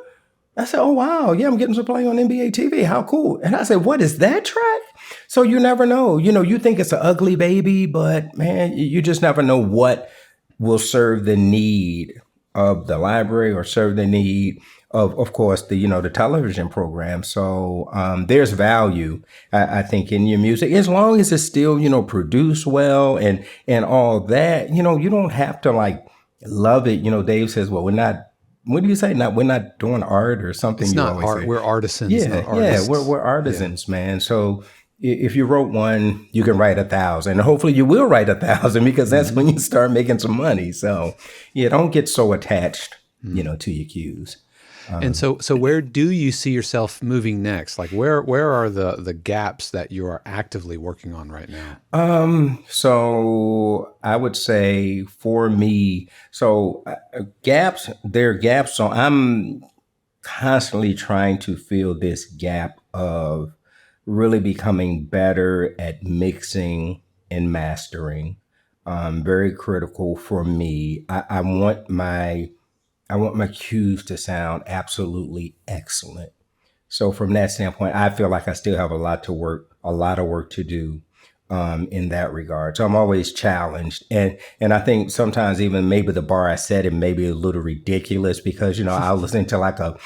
Speaker 1: I said, oh wow, yeah, I'm getting to play on NBA TV. How cool! And I said, what is that track? So you never know. You think it's an ugly baby, but man, you just never know what will serve the need of the library or serve the need of course, the television program. So there's value, I think, in your music, as long as it's still, produced well and all that. You don't have to like love it. Dave says, well, we're not. What do you say? We're not doing art or something.
Speaker 2: It's
Speaker 1: you
Speaker 2: not
Speaker 1: always
Speaker 2: art.
Speaker 1: say.
Speaker 2: We're artisans.
Speaker 1: Yeah,
Speaker 2: not artists.
Speaker 1: We're artisans, man. So if you wrote one, you can write 1,000, and hopefully you will write 1,000, because that's when you start making some money. So yeah, don't get so attached, to your cues.
Speaker 2: And so where do you see yourself moving next? Like where are the gaps that you are actively working on right now?
Speaker 1: So I would say for me, gaps, there are gaps. So I'm constantly trying to fill this gap of really becoming better at mixing and mastering. Very critical for me. I want my cues to sound absolutely excellent. So from that standpoint, I feel like I still have a lot of work to do in that regard. So I'm always challenged. And I think sometimes even maybe the bar I set it may be a little ridiculous, because, I'll listen to like a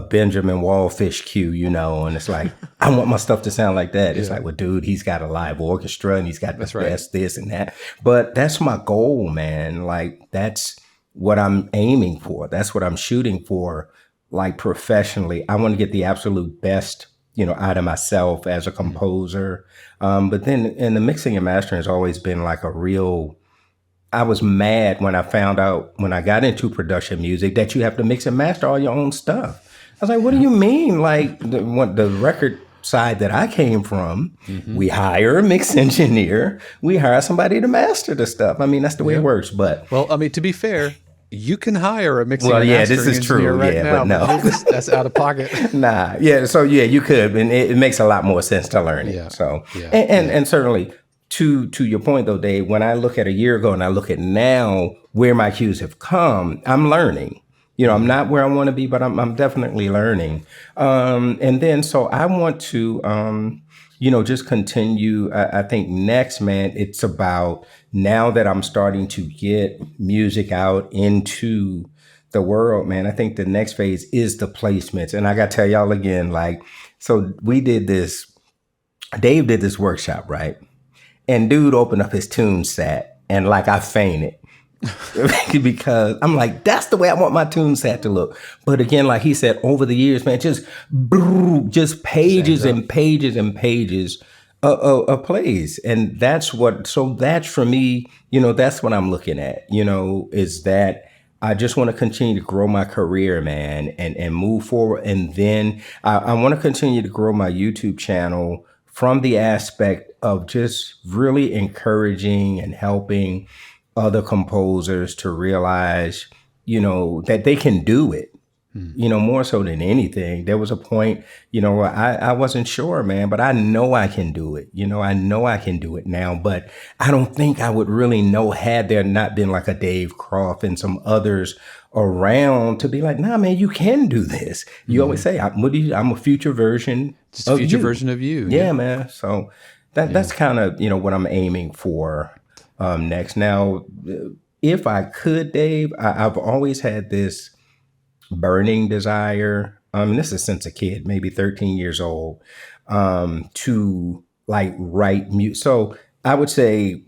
Speaker 1: Benjamin Wallfish cue, and it's like, I want my stuff to sound like that. It's like, well, dude, he's got a live orchestra and he's got the best this and that. But that's my goal, man. Like, that's what I'm aiming for. That's what I'm shooting for. Like, professionally, I want to get the absolute best, out of myself as a composer. But then in the mixing and mastering has always been like I was mad when I found out, when I got into production music, that you have to mix and master all your own stuff. I was like, what do you mean? Like the record side that I came from, we hire a mix engineer, we hire somebody to master the stuff. I mean, that's the way it works. But
Speaker 2: to be fair, you can hire a mixing
Speaker 1: well,
Speaker 2: and mastering
Speaker 1: this is
Speaker 2: engineer
Speaker 1: true.
Speaker 2: right now,
Speaker 1: but no,
Speaker 2: that's out of pocket.
Speaker 1: Nah, yeah. So yeah, you could, and it makes a lot more sense to learn it.
Speaker 2: Yeah.
Speaker 1: So
Speaker 2: Yeah.
Speaker 1: And certainly to your point though, Dave, when I look at a year ago and I look at now where my cues have come, I'm learning. I'm not where I want to be, but I'm definitely learning. And then so I want to just continue. I think next, man, it's about now that I'm starting to get music out into the world, man. I think the next phase is the placements. And I got to tell y'all again, like, so we did this, Dave did this workshop, right? And dude opened up his tune set and like I fainted because I'm like, that's the way I want my tune set to look. But again, like he said, over the years, man, just pages and pages and pages of plays. And that's for me, that's what I'm looking at, is that I just want to continue to grow my career, man, and move forward. And then I want to continue to grow my YouTube channel from the aspect of just really encouraging and helping other composers to realize, that they can do it, more so than anything. There was a point, I wasn't sure, man, but I know I can do it. I know I can do it now, but I don't think I would really know had there not been like a Dave Croft and some others around to be like, nah, man, you can do this. You always say, I'm a future version
Speaker 2: Just a future version of you.
Speaker 1: Yeah, man. So that's kind of, what I'm aiming for next. Now, if I could, Dave, I've always had this burning desire. This is since a kid, maybe 13 years old, to like write music. So I would say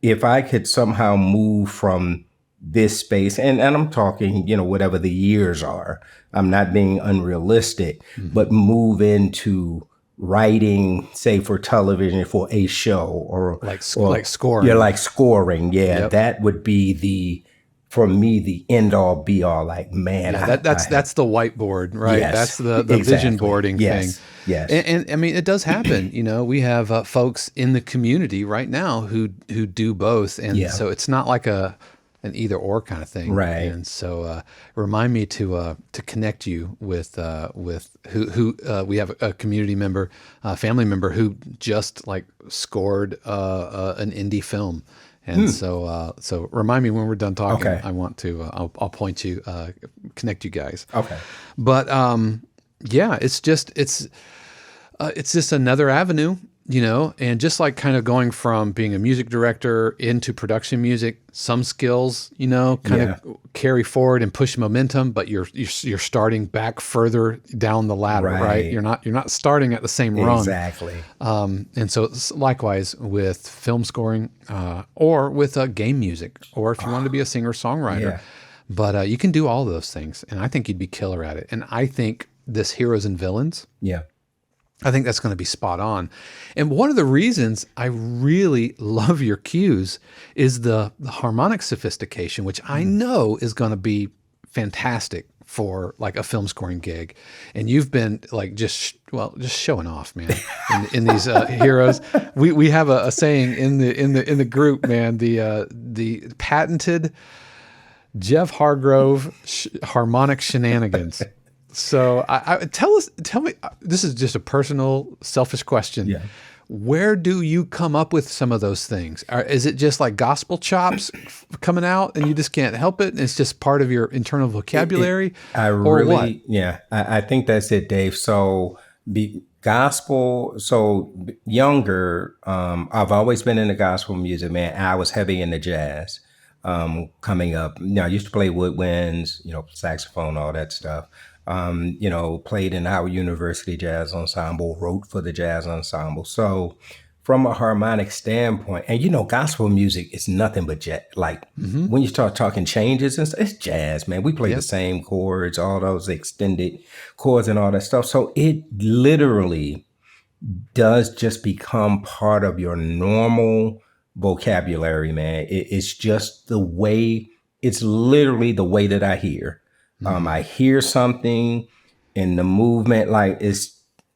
Speaker 1: if I could somehow move from this space, and I'm talking, whatever the years are, I'm not being unrealistic, but move into writing, say for television, for a show or
Speaker 2: scoring.
Speaker 1: Yeah, like scoring. Yeah, yep. That would be for me, the end all be all. Like, man,
Speaker 2: that's the whiteboard, right?
Speaker 1: Yes,
Speaker 2: that's the
Speaker 1: exactly.
Speaker 2: Vision boarding thing.
Speaker 1: Yes.
Speaker 2: And I mean, it does happen. We have folks in the community right now who do both. And so it's not like an either or kind of thing.
Speaker 1: Right.
Speaker 2: And so remind me to connect you with who we have a community member, family member who just like scored an indie film. And so remind me when we're done talking.
Speaker 1: Okay.
Speaker 2: I want to, I'll point you, connect you guys.
Speaker 1: Okay.
Speaker 2: But it's just another avenue, and just like kind of going from being a music director into production music, some skills, of carry forward and push momentum, but you're starting back further down the ladder, right? You're not starting at the same rung.
Speaker 1: Exactly.
Speaker 2: And so it's likewise with film scoring, or with game music, or if you want to be a singer-songwriter.
Speaker 1: Yeah.
Speaker 2: But you can do all those things, and I think you'd be killer at it. And I think this Heroes and Villains, I think that's going to be spot on. And one of the reasons I really love your cues is the harmonic sophistication, which I know is going to be fantastic for like a film scoring gig. And you've been like just showing off, man, in these heroes. We have a saying in the group, man, the patented Jeff Hargrove harmonic shenanigans. So tell me, this is just a personal, selfish question.
Speaker 1: Yeah.
Speaker 2: Where do you come up with some of those things? Is it just like gospel chops coming out and you just can't help it? And it's just part of your internal vocabulary?
Speaker 1: I think that's it, Dave. So gospel, so younger, I've always been into gospel music, man. I was heavy into jazz. Coming up, I used to play woodwinds, saxophone, all that stuff. Played in our university jazz ensemble, wrote for the jazz ensemble. So from a harmonic standpoint, and gospel music is nothing but jazz. Like when you start talking changes and stuff, it's jazz, man. We play the same chords, all those extended chords and all that stuff. So it literally does just become part of your normal vocabulary, man. It's just it's literally the way that I hear. I hear something in the movement, like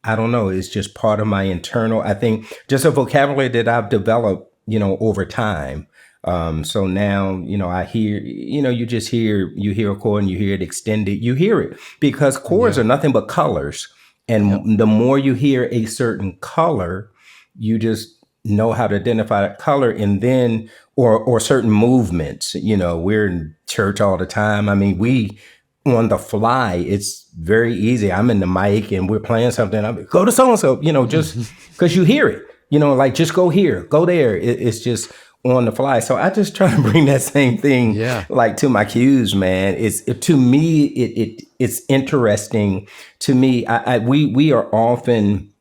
Speaker 1: I don't know, it's just part of my internal, I think just a vocabulary that I've developed, over time. So now, I hear, you hear a chord and you hear it extended, you hear it because chords are nothing but colors. And the more you hear a certain color, you just know how to identify that color, and then or certain movements. We're in church all the time. I mean, we on the fly, it's very easy. I'm in the mic and we're playing something. I'm go to so and so, just because you hear it. Like just go here, go there. It's just on the fly. So I just try to bring that same thing, like to my cues, man. To me, it's interesting. To me, we are often,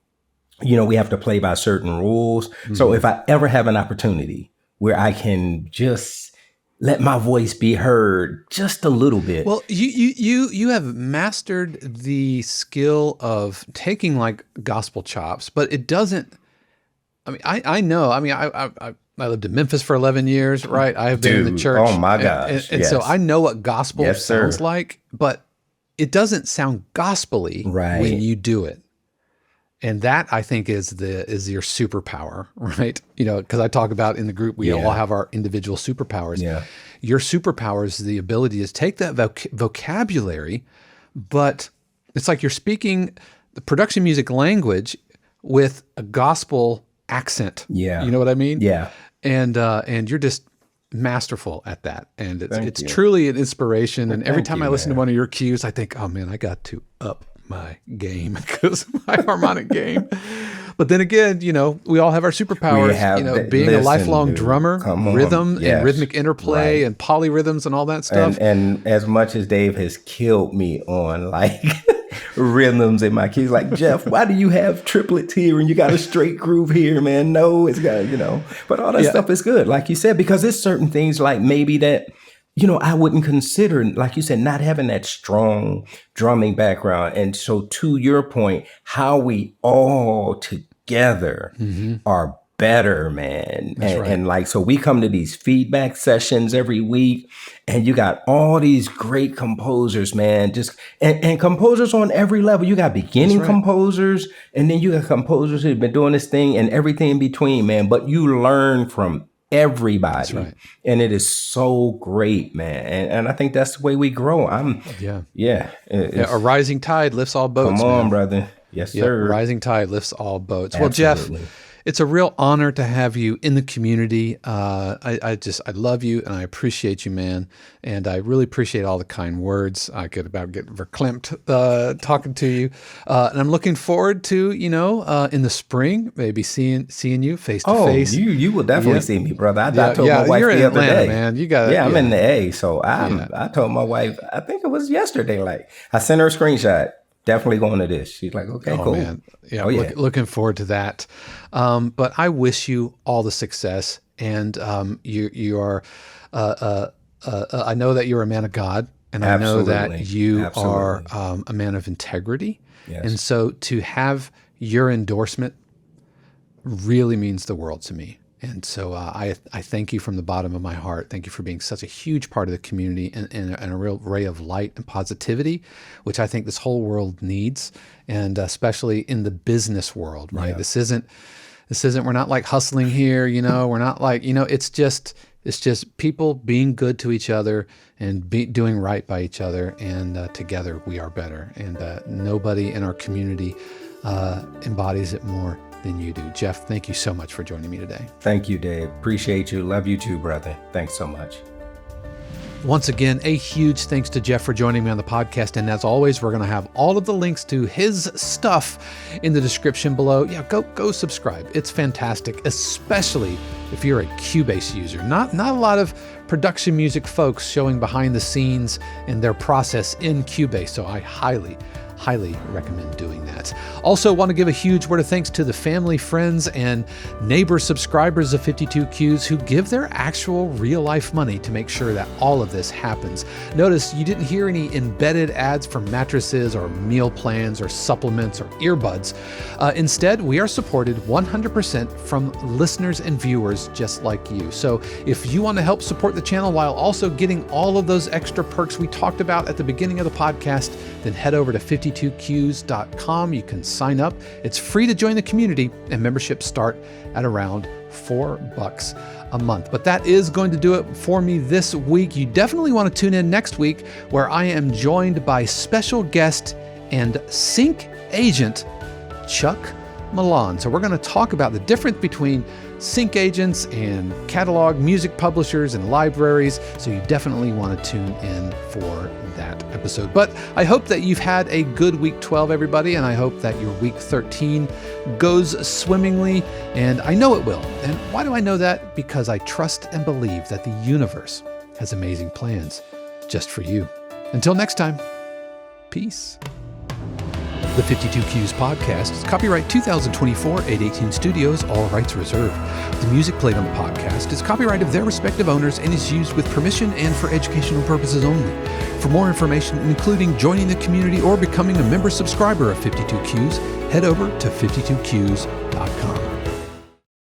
Speaker 1: we have to play by certain rules. Mm-hmm. So if I ever have an opportunity where I can just let my voice be heard just a little bit.
Speaker 2: Well, you have mastered the skill of taking like gospel chops, but it doesn't. I mean, I know. I mean, I lived in Memphis for 11 years, right? I have been in the church.
Speaker 1: Oh my gosh!
Speaker 2: And so I know what gospel sounds like, but it doesn't sound gospel-y when you do it. And that, I think, is your superpower, right? Because I talk about in the group, we all have our individual superpowers. Yeah. Your superpower is the ability to take that vocabulary, but it's like you're speaking the production music language with a gospel accent. Yeah. You know what I mean?
Speaker 1: Yeah.
Speaker 2: And you're just masterful at that. And it's truly an inspiration. And every time I listen to one of your cues, I think, oh man, I got to up my game because my harmonic game. But then again, we all have our superpowers. Being a lifelong drummer, rhythm and rhythmic interplay and polyrhythms and all that stuff.
Speaker 1: And as much as Dave has killed me on like rhythms in my keys, like Jeff, why do you have triplets here and you got a straight groove here, man? No, it's got but all that stuff is good, like you said, because it's certain things like maybe that. I wouldn't consider, like you said, not having that strong drumming background. And so to your point, how we all together are better, man. And like, so we come to these feedback sessions every week and you got all these great composers, man, and composers on every level. You got beginning composers, and then you got composers who've been doing this thing and everything in between, man. But you learn from everybody. And it is so great, man. And I think that's the way we grow.
Speaker 2: A rising tide lifts all boats.
Speaker 1: Come on, brother. Yes, sir.
Speaker 2: Rising tide lifts all boats. Absolutely. Well, Jeff, it's a real honor to have you in the community. I love you and I appreciate you, man. And I really appreciate all the kind words. I could about get verklempt talking to you. And I'm looking forward to, in the spring, maybe seeing you face to face.
Speaker 1: You will definitely see me, brother. I told my wife the other day,
Speaker 2: man. You got
Speaker 1: I'm in the A. So I told my wife, I think it was yesterday, like I sent her a screenshot. Definitely going to this. She's like, okay, cool. Man.
Speaker 2: Yeah, looking forward to that. But I wish you all the success. And you are, I know that you're a man of God, and I know that you are a man of integrity. Yes. And so to have your endorsement really means the world to me. And so I thank you from the bottom of my heart. Thank you for being such a huge part of the community and a real ray of light and positivity, which I think this whole world needs, and especially in the business world, right? Yeah. This isn't, we're not like hustling here, we're not like, it's just people being good to each other and doing right by each other. And together we are better. And nobody in our community embodies it more than you do. Jeff, thank you so much for joining me today.
Speaker 1: Thank you, Dave. Appreciate you. Love you too, brother. Thanks so much.
Speaker 2: Once again, a huge thanks to Jeff for joining me on the podcast. And as always, we're going to have all of the links to his stuff in the description below. Yeah, go subscribe. It's fantastic, especially if you're a Cubase user. Not a lot of production music folks showing behind the scenes and their process in Cubase. So I highly recommend doing that. Also want to give a huge word of thanks to the family, friends, and neighbor subscribers of 52 Qs who give their actual real life money to make sure that all of this happens. Notice you didn't hear any embedded ads for mattresses or meal plans or supplements or earbuds. Instead, we are supported 100% from listeners and viewers just like you. So if you want to help support the channel while also getting all of those extra perks we talked about at the beginning of the podcast, then head over to 52qs.com. You can sign up. It's free to join the community, and memberships start at around $4 a month. But that is going to do it for me this week. You definitely want to tune in next week, where I am joined by special guest and sync agent Chuck Milan. So we're going to talk about the difference between sync agents and catalog music publishers and libraries. So you definitely want to tune in for that episode. But I hope that you've had a good week 12, everybody, and I hope that your week 13 goes swimmingly, and I know it will. And why do I know that? Because I trust and believe that the universe has amazing plans just for you. Until next time, peace. The 52 Qs podcast is copyright 2024 818 Studios, all rights reserved. The music played on the podcast is copyright of their respective owners and is used with permission and for educational purposes only. For more information, including joining the community or becoming a member subscriber of 52 Qs, head over to 52qs.com.